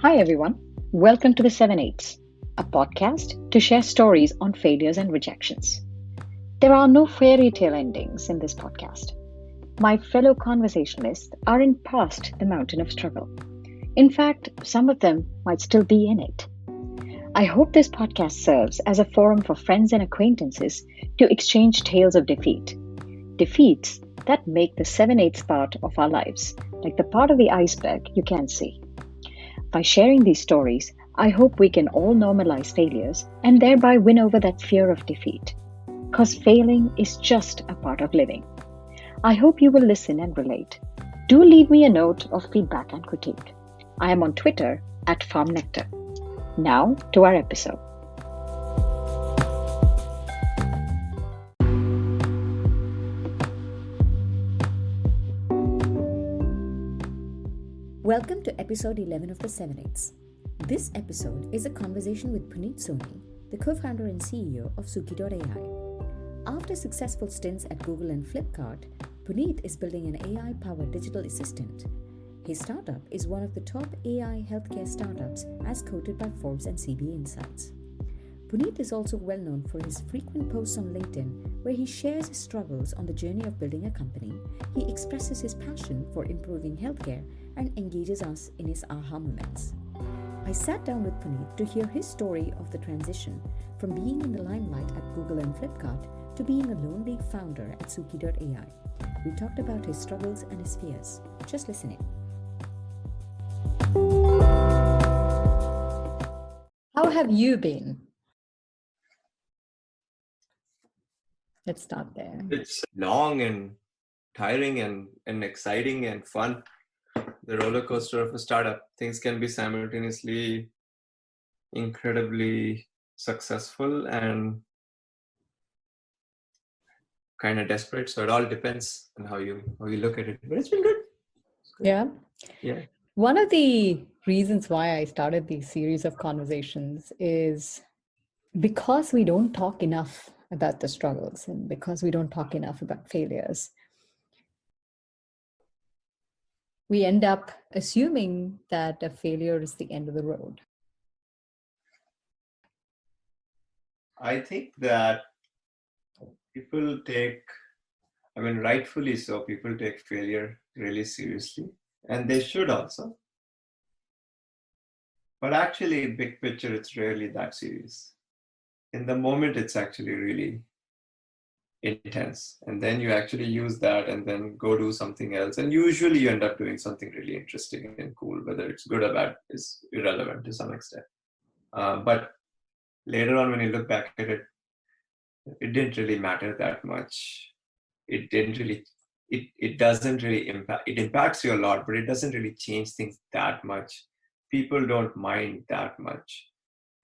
Hi, everyone. Welcome to The Seven Eighths, a podcast to share stories on failures and rejections. There are no fairy tale endings in this podcast. My fellow conversationalists aren't past the mountain of struggle. In fact, some of them might still be in it. I hope this podcast serves as a forum for friends and acquaintances to exchange tales of defeat. Defeats that make the 7/8 part of our lives, like the part of the iceberg you can't see. By sharing these stories, I hope we can all normalize failures and thereby win over that fear of defeat. Because failing is just a part of living. I hope you will listen and relate. Do leave me a note of feedback and critique. I am on Twitter at FarmNectar. Now to our episode. Welcome to episode 11 of The 7/8ths. This episode is a conversation with Puneet Soni, the co-founder and CEO of Suki.ai. After successful stints at Google and Flipkart, Puneet is building an AI-powered digital assistant. His startup is one of the top AI healthcare startups as quoted by Forbes and CB Insights. Puneet is also well known for his frequent posts on LinkedIn where he shares his struggles on the journey of building a company. He expresses his passion for improving healthcare and engages us in his aha moments. I sat down with Puneet to hear his story of the transition from being in the limelight at Google and Flipkart to being a lonely founder at Suki.ai. We talked about his struggles and his fears. Just listen in. How have you been? Let's start there. It's long and tiring and exciting and fun. The roller coaster of a startup. Things can be simultaneously incredibly successful and kind of desperate. So it all depends on how you look at it. But it's been good. Yeah. Yeah. One of the reasons why I started these series of conversations is because we don't talk enough about the struggles and because we don't talk enough about failures. We end up assuming that a failure is the end of the road. I think that people rightfully so, people take failure really seriously, and they should also. But actually, big picture, it's rarely that serious. In the moment, it's actually really intense. And then you actually use that and then go do something else. And usually you end up doing something really interesting and cool. Whether it's good or bad is irrelevant to some extent. But later on, when you look back at it, it didn't really matter that much. It doesn't really impact, it impacts you a lot, but it doesn't really change things that much. People don't mind that much.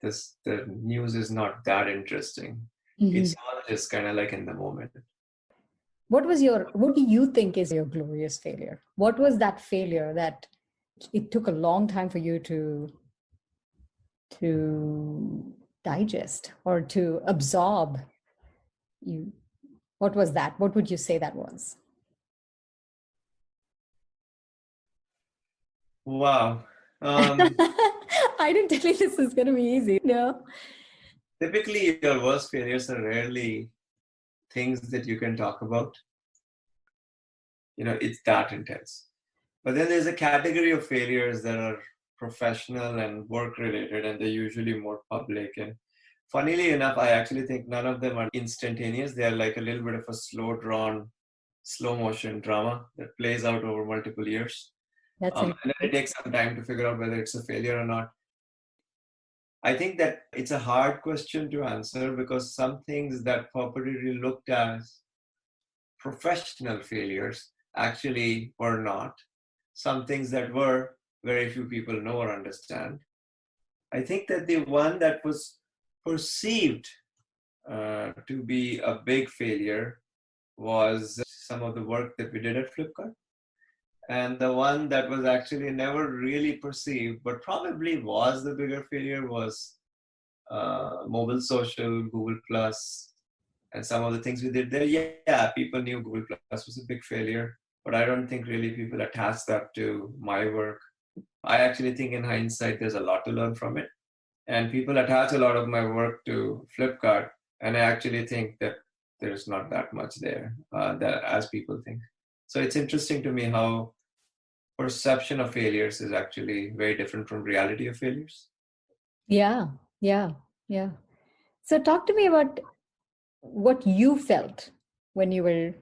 The news is not that interesting. Mm-hmm. It's all just kind of like in the moment. What do you think is your glorious failure? What was that failure that it took a long time for you to digest or to absorb? What was that? What would you say that was? Wow. I didn't tell you this is going to be easy. No. Typically, your worst failures are rarely things that you can talk about. It's that intense. But then there's a category of failures that are professional and work related, and they're usually more public. And funnily enough, I actually think none of them are instantaneous. They're like a little bit of a slow motion drama that plays out over multiple years. And then it takes some time to figure out whether it's a failure or not. I think that it's a hard question to answer because some things that popularly looked as professional failures actually were not. Some things that were, very few people know or understand. I think that the one that was perceived to be a big failure was some of the work that we did at Flipkart. And the one that was actually never really perceived, but probably was the bigger failure was mobile social, Google Plus, and some of the things we did there. Yeah, people knew Google Plus was a big failure, but I don't think really people attached that to my work I actually think in hindsight, there's a lot to learn from it. And people attach a lot of my work to Flipkart. And I actually think that there's not that much there that as people think. So it's interesting to me how perception of failures is actually very different from reality of failures. Yeah, yeah, yeah. So talk to me about what you felt when you were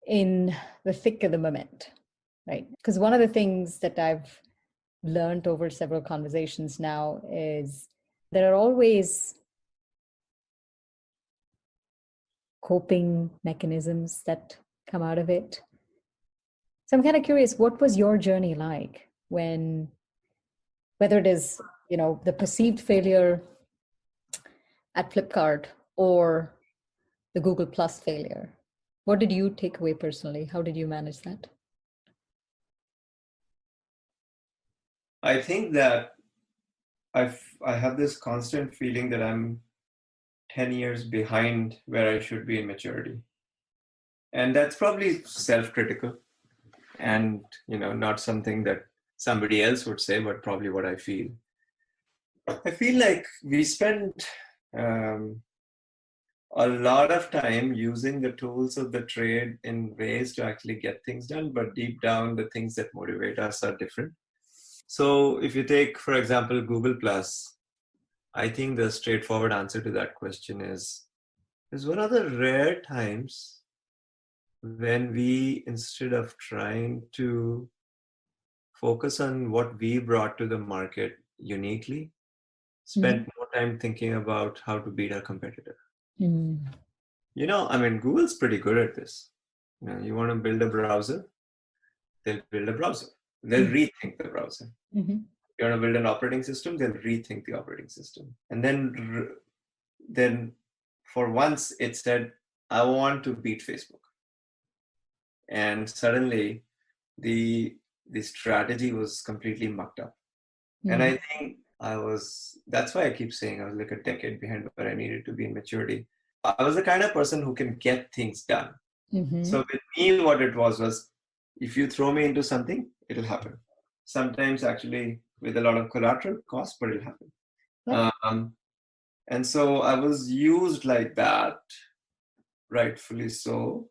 in the thick of the moment, right? Because one of the things that I've learned over several conversations now is there are always coping mechanisms that come out of it. So I'm kind of curious, what was your journey like when, whether it is, the perceived failure at Flipkart or the Google Plus failure? What did you take away personally? How did you manage that? I think that I have this constant feeling that I'm 10 years behind where I should be in maturity. And that's probably self-critical and, not something that somebody else would say, but probably what I feel. I feel like we spend a lot of time using the tools of the trade in ways to actually get things done, but deep down, the things that motivate us are different. So if you take, for example, Google Plus, I think the straightforward answer to that question is one of the rare times when we, instead of trying to focus on what we brought to the market uniquely, spent more time thinking about how to beat our competitor. Google's pretty good at this. You want to build a browser, they'll build a browser. They'll rethink the browser. You want to build an operating system, they'll rethink the operating system. And then for once it said, I want to beat Facebook. And suddenly the strategy was completely mucked up. And I think that's why I keep saying I was like a decade behind where I needed to be in maturity. I was the kind of person who can get things done. So with me, what it was if you throw me into something, it'll happen. Sometimes actually with a lot of collateral cost, but it'll happen. Yeah. And so I was used like that, rightfully so.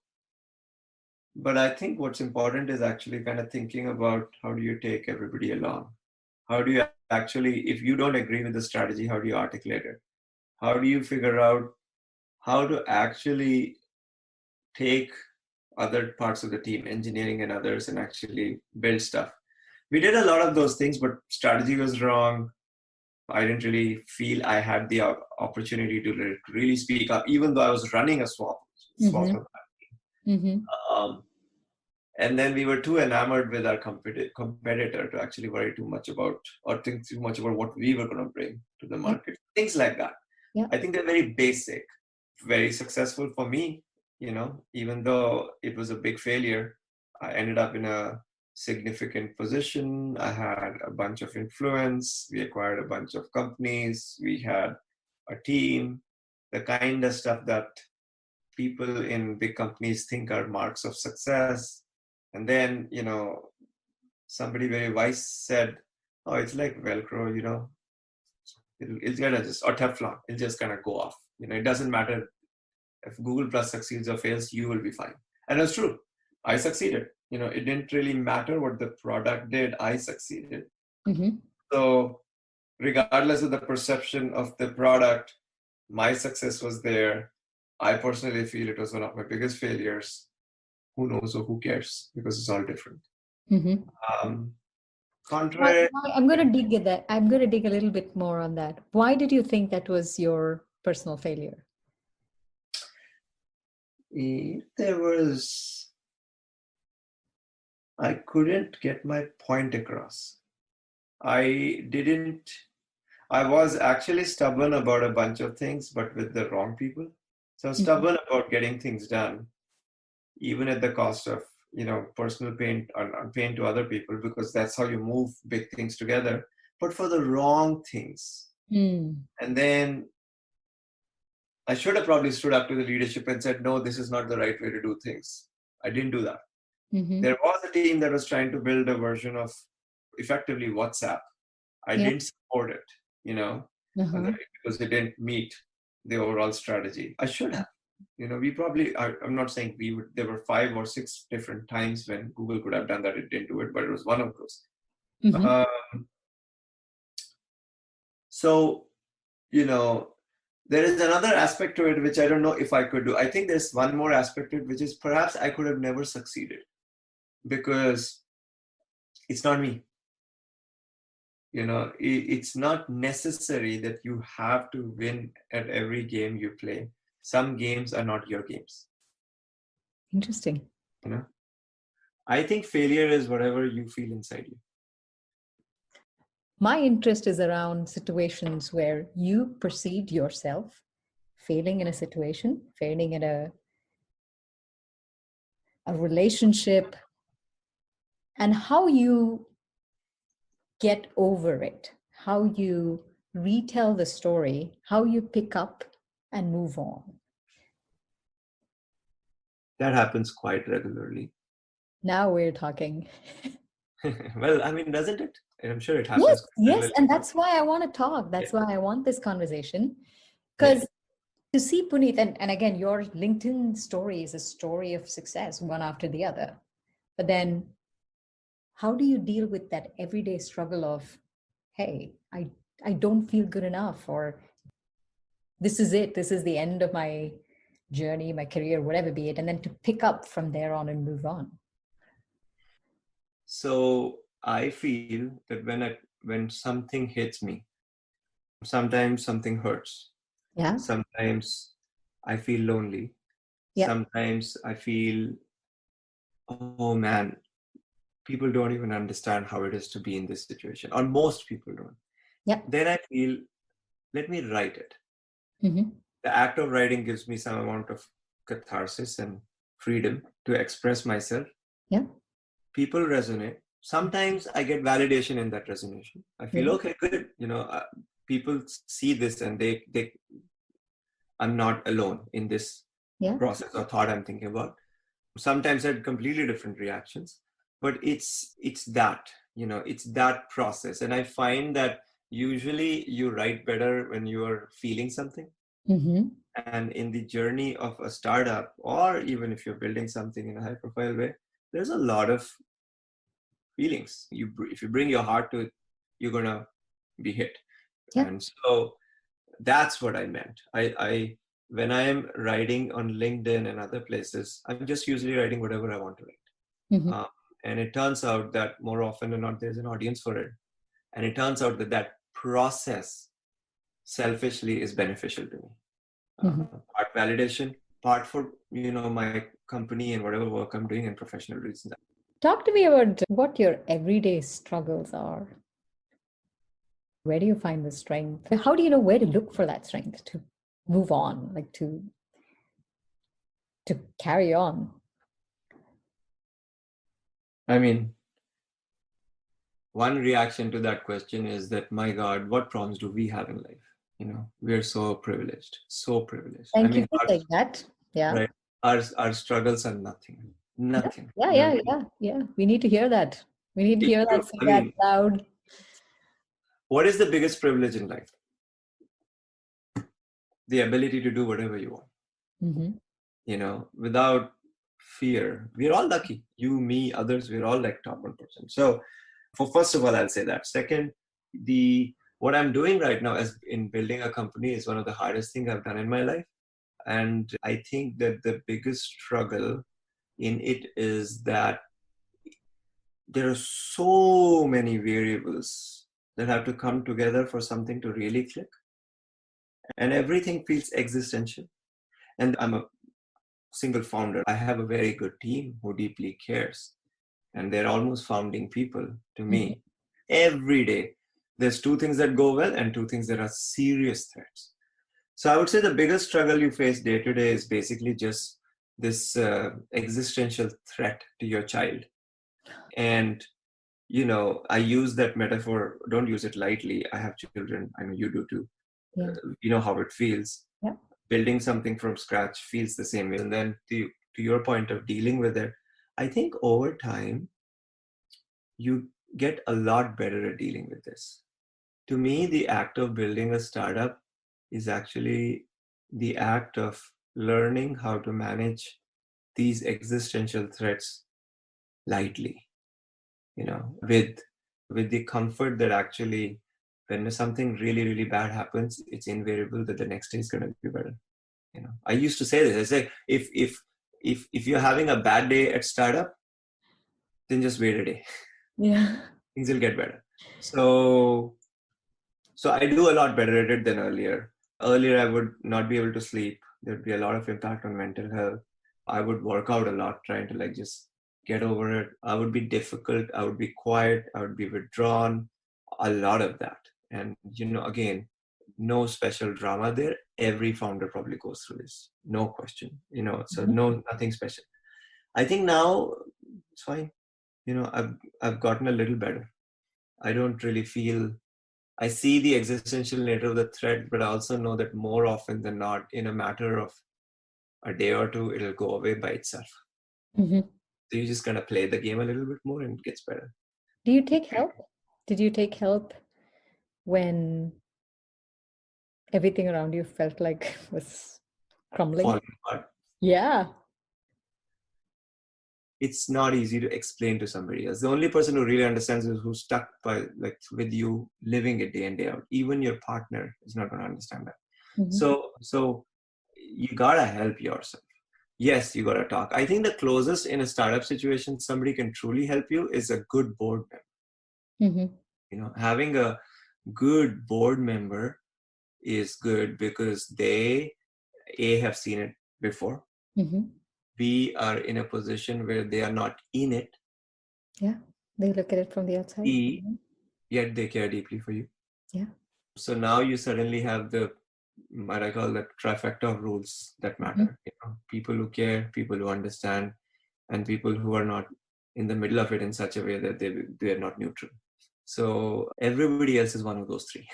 But I think what's important is actually kind of thinking about how do you take everybody along? How do you actually, if you don't agree with the strategy, how do you articulate it? How do you figure out how to actually take other parts of the team, engineering and others, and actually build stuff? We did a lot of those things, but strategy was wrong. I didn't really feel I had the opportunity to really speak up, even though I was running a swap. And then we were too enamored with our competitor to actually worry too much about or think too much about what we were going to bring to the market. Things like that. Yeah. I think they're very basic, very successful for me. Even though it was a big failure, I ended up in a significant position. I had a bunch of influence. We acquired a bunch of companies. We had a team, the kind of stuff that people in big companies think are marks of success. And then, somebody very wise said, oh, it's like Velcro, it's gonna just, or Teflon, it'll just kind of go off. It doesn't matter if Google Plus succeeds or fails, you will be fine. And that's true. I succeeded. It didn't really matter what the product did. I succeeded. So regardless of the perception of the product, my success was there. I personally feel it was one of my biggest failures. Who knows or who cares? Because it's all different. Contrary. I'm going to dig at that. I'm going to dig a little bit more on that. Why did you think that was your personal failure? I couldn't get my point across. I was actually stubborn about a bunch of things, but with the wrong people. So stubborn about getting things done, even at the cost of, personal pain or pain to other people, because that's how you move big things together, but for the wrong things. And then I should have probably stood up to the leadership and said, no, this is not the right way to do things. I didn't do that. There was a team that was trying to build a version of effectively WhatsApp. I didn't support it, because it didn't meet the overall strategy. I should have. We probably, I'm not saying we would, there were 5 or 6 different times when Google could have done that. It didn't do it, but it was one of those. So, there is another aspect to it, which I don't know if I could do. I think there's one more aspect to it, which is perhaps I could have never succeeded because it's not me. It's not necessary that you have to win at every game you play. Some games are not your games. Interesting. I think failure is whatever you feel inside you. My interest is around situations where you perceived yourself failing in a situation, failing in a relationship, and how you get over it, how you retell the story, how you pick up and move on. That happens quite regularly. Now we're talking. Well, I mean, doesn't it? I'm sure it happens. Yes, and that's why I want to talk. That's why I want this conversation. Because to see Puneet, and again, your LinkedIn story is a story of success, one after the other. But then how do you deal with that everyday struggle of, hey, I don't feel good enough, or this is it, this is the end of my journey, my career, whatever be it, and then to pick up from there on and move on? So I feel that when something hits me, sometimes something hurts. Yeah. Sometimes I feel lonely. Yeah. Sometimes I feel, oh man, people don't even understand how it is to be in this situation, or most people don't. Yeah. Then I feel, let me write it. Mm-hmm. The act of writing gives me some amount of catharsis and freedom to express myself. Yeah. People resonate. Sometimes I get validation in that resonation. I feel, okay, good. People see this and I'm not alone in this process or thought I'm thinking about. Sometimes I had completely different reactions, but it's that, it's that process. And I find that usually you write better when you are feeling something. Mm-hmm. And in the journey of a startup, or even if you're building something in a high profile way, there's a lot of feelings. If you bring your heart to it, you're going to be hit. Yeah. And so that's what I meant. I when I am writing on LinkedIn and other places, I'm just usually writing whatever I want to write. Mm-hmm. And it turns out that more often than not, there's an audience for it. And it turns out that process selfishly is beneficial to me. Mm-hmm. Part validation, part for, my company and whatever work I'm doing and professional reasons. Talk to me about what your everyday struggles are. Where do you find the strength? How do you know where to look for that strength to move on, like to carry on? I mean, one reaction to that question is that, my God, what problems do we have in life? We're so privileged, so privileged. Thank you for saying that. Yeah. Right. Our struggles are nothing. Nothing. Yeah. We need to hear that. We need to hear that. Say that loud. What is the biggest privilege in life? The ability to do whatever you want. Mm-hmm. Without fear. We're all lucky. You, me, others, we're all like top 1%. So first of all, I'll say that. Second, what I'm doing right now as in building a company is one of the hardest things I've done in my life. And I think that the biggest struggle in it is that there are so many variables that have to come together for something to really click. And everything feels existential. And I'm a single founder. I have a very good team who deeply cares. And they're almost founding people to me. Every day, there's 2 things that go well and 2 things that are serious threats. So I would say the biggest struggle you face day to day is basically just this existential threat to your child. And, I use that metaphor, don't use it lightly. I have children. I know you do too. Yeah. You know how it feels. Yeah. Building something from scratch feels the same way. And then to your point of dealing with it, I think over time, you get a lot better at dealing with this. To me, the act of building a startup is actually the act of learning how to manage these existential threats lightly, with the comfort that actually when something really, really bad happens, it's invariable that the next day is going to be better. I used to say this. I say, if you're having a bad day at startup, then just wait a day. Yeah. Things will get better. So I do a lot better at it than earlier. Earlier, I would not be able to sleep. There'd be a lot of impact on mental health. I would work out a lot, trying to just get over it. I would be difficult. I would be quiet. I would be withdrawn. A lot of that. And, again, no special drama there. Every founder probably goes through this. No question. So nothing special. I think now it's fine. I've gotten a little better. I don't really feel, I see the existential nature of the threat, but I also know that more often than not, in a matter of a day or two, it'll go away by itself. Mm-hmm. So you just kind of play the game a little bit more and it gets better. Do you take help? Did you take help when everything around you felt like was crumbling? Falling apart. Yeah. It's not easy to explain to somebody else. The only person who really understands is who's stuck with you living it day in, day out. Even your partner is not going to understand that. Mm-hmm. So you gotta help yourself. Yes, you gotta talk. I think the closest in a startup situation somebody can truly help you is a good board member. Mm-hmm. Having a good board member is good because they have seen it before. Mm-hmm. B, are in a position where they are not in it. Yeah, they look at it from the outside. E, yet they care deeply for you. Yeah. So now you suddenly have what I call the trifecta of rules that matter. People who care, people who understand, and people who are not in the middle of it in such a way that they are not neutral. So everybody else is one of those three.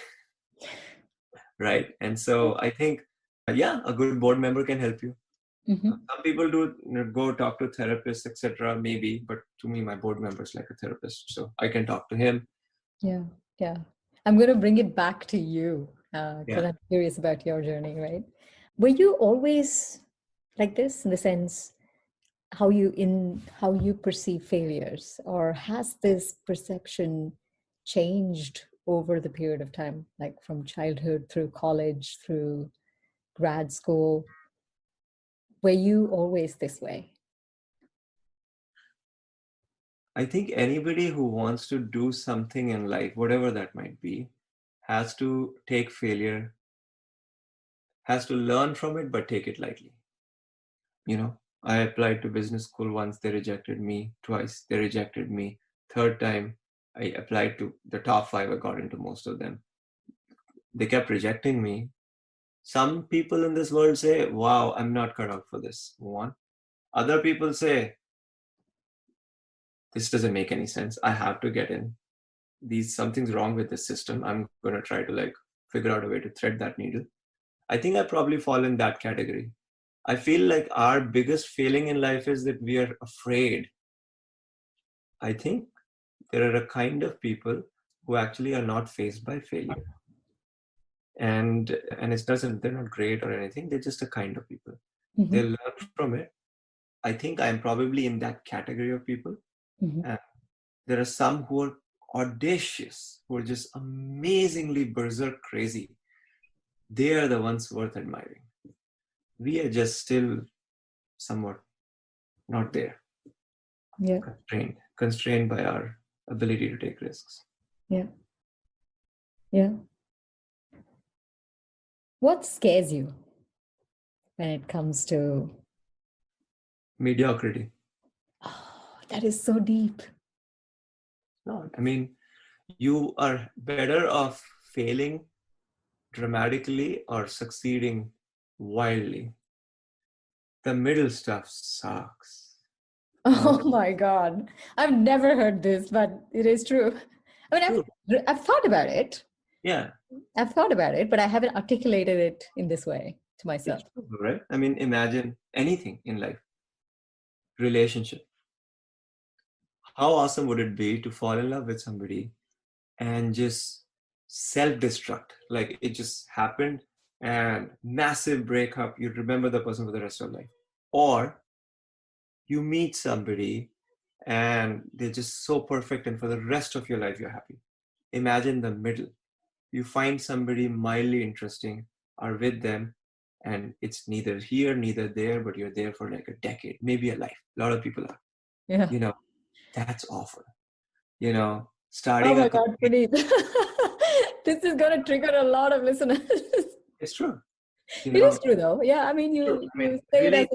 Right? And so I think, a good board member can help you. Mm-hmm. Some people do go talk to therapists, etc. Maybe, but to me, my board member is like a therapist, so I can talk to him. Yeah. I'm going to bring it back to you because Yeah. I'm curious about your journey, right? Were you always like this in the sense how you perceive failures, or has this perception changed over the period of time, like from childhood through college through grad school? Were you always this way? I think anybody who wants to do something in life, whatever that might be, has to take failure, has to learn from it, but take it lightly. I applied to business school once, they rejected me. Twice, they rejected me. Third time, I applied to the top 5, I got into most of them. They kept rejecting me. Some people in this world say, wow, I'm not cut out for this. Move on. Other people say, this doesn't make any sense. I have to get in. Something's wrong with this system. I'm going to try to figure out a way to thread that needle. I think I probably fall in that category. I feel like our biggest failing in life is that we are afraid. I think there are a kind of people who actually are not faced by failure. And they're not great or anything. They're just a kind of people. Mm-hmm. They learn from it. I think I'm probably in that category of people. Mm-hmm. And there are some who are audacious, who are just amazingly berserk crazy. They are the ones worth admiring. We are just still somewhat not there. Yeah. Constrained by our ability to take risks. Yeah. What scares you when it comes to mediocrity? Oh, that is so deep. No, I mean, you are better off failing dramatically or succeeding wildly. The middle stuff sucks. Oh my God. I've never heard this, but it is true. I mean, I've thought about it. Yeah. I've thought about it, but I haven't articulated it in this way to myself. It's true, right? I mean, imagine anything in life. Relationship. How awesome would it be to fall in love with somebody and just self-destruct? Like it just happened and massive breakup. You remember the person for the rest of your life. Or you meet somebody and they're just so perfect and for the rest of your life you're happy. Imagine the middle. You find somebody mildly interesting, are with them, and it's neither here, neither there, but you're there for like a decade, maybe a life. A lot of people are. Yeah. You know, that's awful. You know, Oh starting a my God, company. Puneet. This is going to trigger a lot of listeners. It's true. You It is know, true though. Yeah. I mean, true. I you mean, say it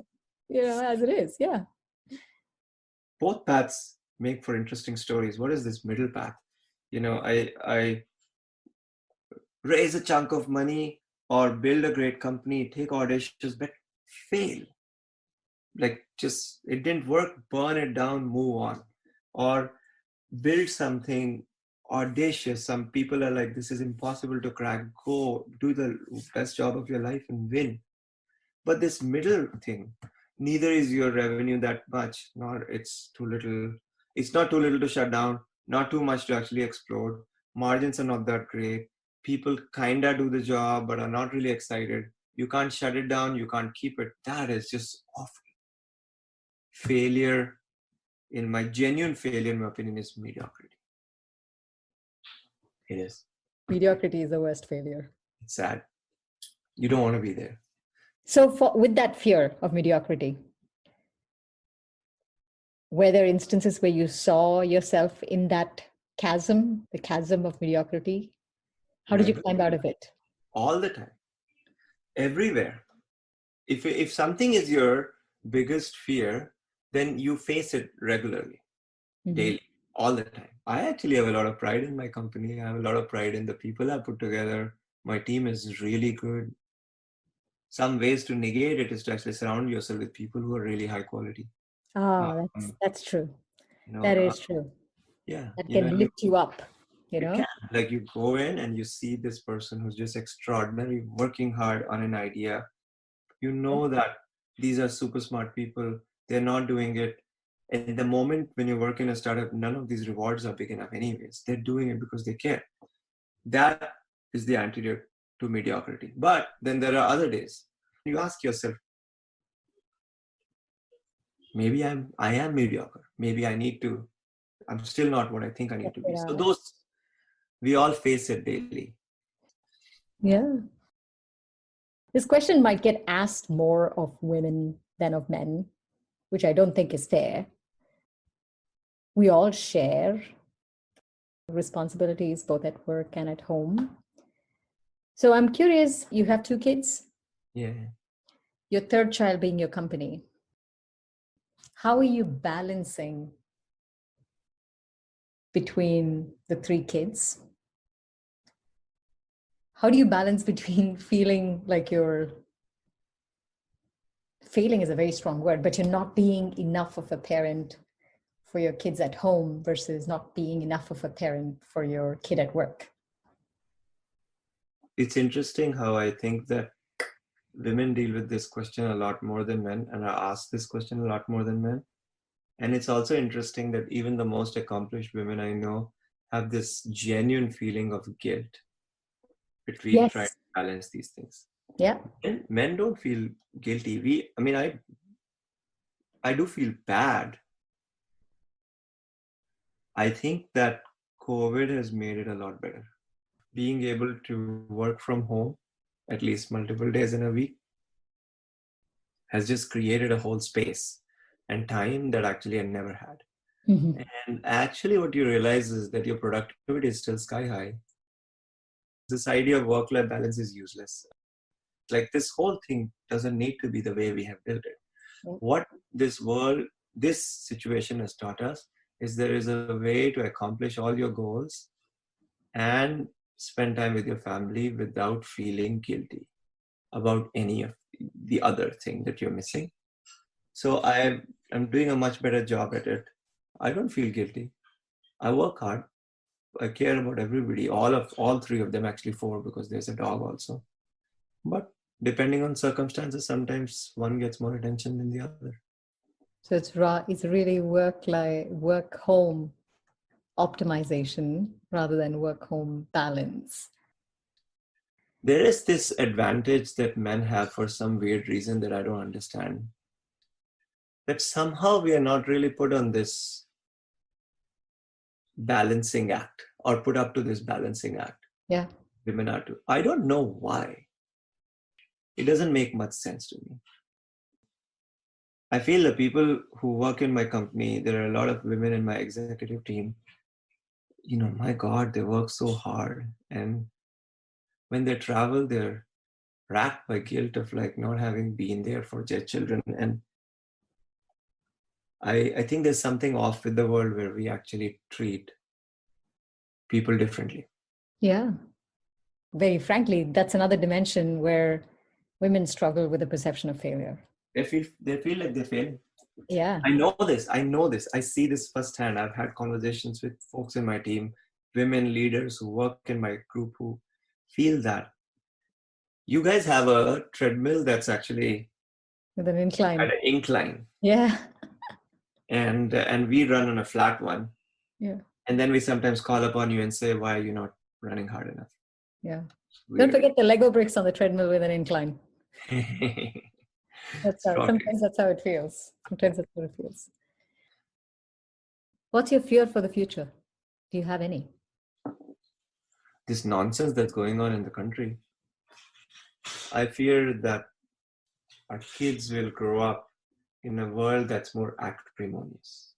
really, as it is. Yeah. both paths make for interesting stories. What is this middle path? You know, I raise a chunk of money or build a great company, take audacious bet, fail. Like just it didn't work, burn it down, move on. Or build something audacious. Some people are like, this is impossible to crack. Go do the best job of your life and win. But this middle thing, neither is your revenue that much, nor it's too little. It's not too little to shut down, not too much to actually explode. Margins are not that great. People kinda do the job, but are not really excited. You can't shut it down. You can't keep it. That is just awful. Failure, in my genuine failure, in my opinion, is mediocrity. It is. Mediocrity is the worst failure. It's sad. You don't want to be there. So with that fear of mediocrity, were there instances where you saw yourself in that chasm, the chasm of mediocrity? How did you climb out of it? All the time. Everywhere. If something is your biggest fear, then you face it regularly, daily, all the time. I actually have a lot of pride in my company. I have a lot of pride in the people I put together. My team is really good. Some ways to negate it is to actually surround yourself with people who are really high quality. That's true. You know, That is true. yeah. That You know, can lift you up, you it know? can. Like you go in and you see this person who's just extraordinary, working hard on an idea. You know that these are super smart people. They're not doing it. And the moment when you work in a startup, none of these rewards are big enough anyways. They're doing it because they care. That is the antidote to mediocrity. But then there are other days. You ask yourself, maybe I am mediocre. Maybe I'm still not what I think I need to be. So those, we all face it daily. Yeah. This question might get asked more of women than of men, which I don't think is fair. We all share responsibilities both at work and at home. So I'm curious, you have 2 kids? Yeah. Your third child being your company. How are you balancing between the 3 kids? How do you balance between feeling like you're failing is a very strong word, but you're not being enough of a parent for your kids at home versus not being enough of a parent for your kid at work? It's interesting how I think that women deal with this question a lot more than men and are asked this question a lot more than men. And it's also interesting that even the most accomplished women I know have this genuine feeling of guilt between trying to balance these things. Yeah. And men don't feel guilty. I do feel bad. I think that COVID has made it a lot better. Being able to work from home at least multiple days in a week has just created a whole space and time that actually I never had. Mm-hmm. And actually what you realize is that your productivity is still sky high. This idea of work-life balance is useless. Like this whole thing doesn't need to be the way we have built it. Yeah. What this situation has taught us is there is a way to accomplish all your goals and spend time with your family without feeling guilty about any of the other thing that you're missing. So I'm doing a much better job at it. I don't feel guilty. I work hard. I care about everybody, all 3 of them, actually 4 because there's a dog also. But depending on circumstances, sometimes one gets more attention than the other. So it's really work home optimization rather than work home balance. There is this advantage that men have for some weird reason that I don't understand. That somehow we are not really put on this balancing act or put up to this balancing act. Yeah. Women are too. I don't know why. It doesn't make much sense to me. I feel the people who work in my company, there are a lot of women in my executive team. My God, they work so hard. And when they travel, they're racked by guilt of not having been there for their children. And I think there's something off with the world where we actually treat people differently. Yeah. Very frankly, that's another dimension where women struggle with the perception of failure. They feel like they're failing. Yeah. I know this. I see this firsthand. I've had conversations with folks in my team, women leaders who work in my group who feel that. You guys have a treadmill that's actually With an incline. at an incline. Yeah. And we run on a flat one. Yeah. And then we sometimes call upon you and say, why are you not running hard enough? Yeah. Weird. Don't forget the Lego bricks on the treadmill with an incline. Sometimes that's how it feels. Sometimes that's what it feels. What's your fear for the future? Do you have any? This nonsense that's going on in the country. I fear that our kids will grow up in a world that's more acrimonious.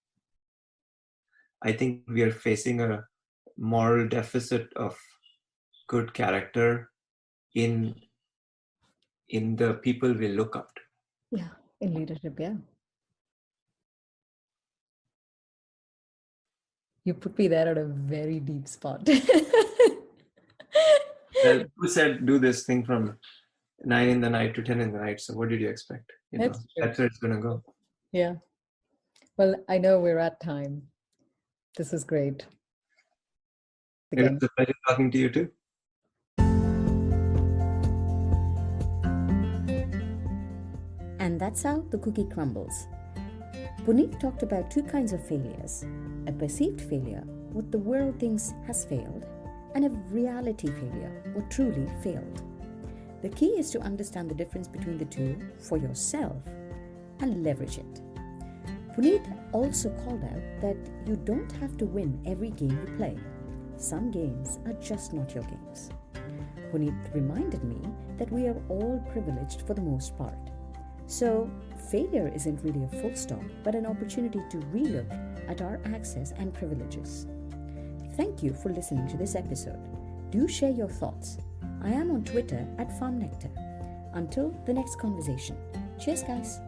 I think we are facing a moral deficit of good character in the people we look up to. Yeah, in leadership, yeah. You put me there at a very deep spot. Well, who said do this thing from 9 in the night to 10 in the night? So what did you expect? That's where it's going to go. Yeah. Well, I know we're at time. This is great. It was a pleasure talking to you too. And that's how the cookie crumbles. Puneet talked about two kinds of failures: a perceived failure, what the world thinks has failed, and a reality failure, what truly failed. The key is to understand the difference between the two for yourself and leverage it. Puneet also called out that you don't have to win every game you play. Some games are just not your games. Puneet reminded me that we are all privileged for the most part. So, failure isn't really a full stop, but an opportunity to relook at our access and privileges. Thank you for listening to this episode. Do share your thoughts. I am on Twitter @FarmNectar. Until the next conversation. Cheers, guys.